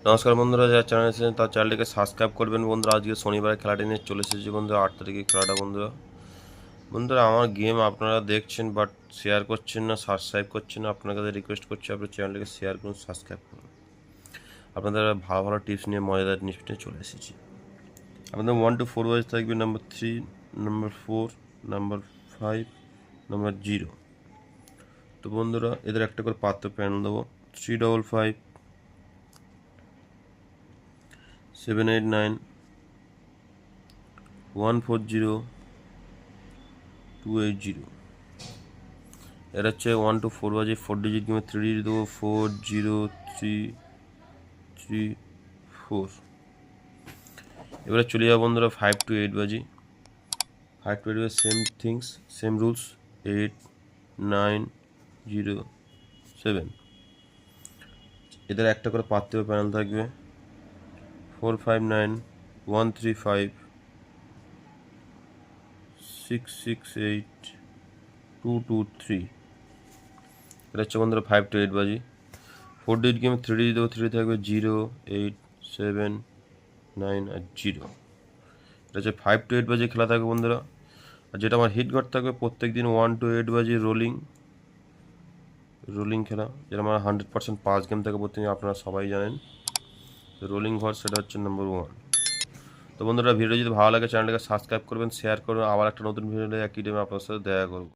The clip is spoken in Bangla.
নমস্কার বন্ধুরা, যারা চ্যানেল এসেছেন তার চ্যানেলটিকে সাবস্ক্রাইব করবেন। বন্ধুরা, আজকে শনিবারে খেলাটি নিয়ে চলে এসেছি বন্ধুরা, 8 তারিখে খেলাটা। বন্ধুরা আমার গেম আপনারা দেখছেন বাট শেয়ার করছেন না, সাবস্ক্রাইব করছেন না। আপনাদের রিকোয়েস্ট করছি আপনার চ্যানেলটিকে শেয়ার করুন, সাবস্ক্রাইব করুন। আপনাদের ভালো ভালো টিপস নিয়ে, মজাদার জিনিস নিয়ে চলে এসেছি। আপনাদের 1 to 4 ওয়াইজ থাকবে নাম্বার 3, নাম্বার 4, নাম্বার 5, নাম্বার 0। তো বন্ধুরা এদের একটা করে পাত্র প্যানেল দেবো। 355 789 140 280। এর হচ্ছে 1 to 4 বাজে 4 ডিজিট গেমে 3 ডিজিট দেবো 403334। এবারে চলে যাবো বন্ধুরা 5 to 8 বাজি। 5 to 8 বাজে সেম থিংস, সেম রুলস। 8 9 0 7। এদের একটা করে পার্থিব প্যানেল থাকবে। 459 135 668 223। এটা হচ্ছে বন্ধুরা 5 to 8 বাজি। 4 ডিজিট গেমে 3 ডিজিট দেবো, 3 থাকবে 0 8 7 9 আর 0। এটা হচ্ছে 5 to 8 বাজে খেলা থাকবে বন্ধুরা। আর যেটা আমার হিট ঘর থাকবে প্রত্যেক দিন 1 to 8 বাজে রোলিং খেলা, যেটা আমার 100% পাস গেম থাকে প্রত্যেক দিন, আপনারা সবাই জানেন। রোলিং ঘর সেটা হচ্ছে নাম্বার 1। তো বন্ধুরা ভিডিও যদি ভালো লাগে চ্যানেলটাকে সাবস্ক্রাইব করবেন, শেয়ার করবেন। আবার একটা নতুন ভিডিও একই টাইমে আপনার সাথে দেখা করবো।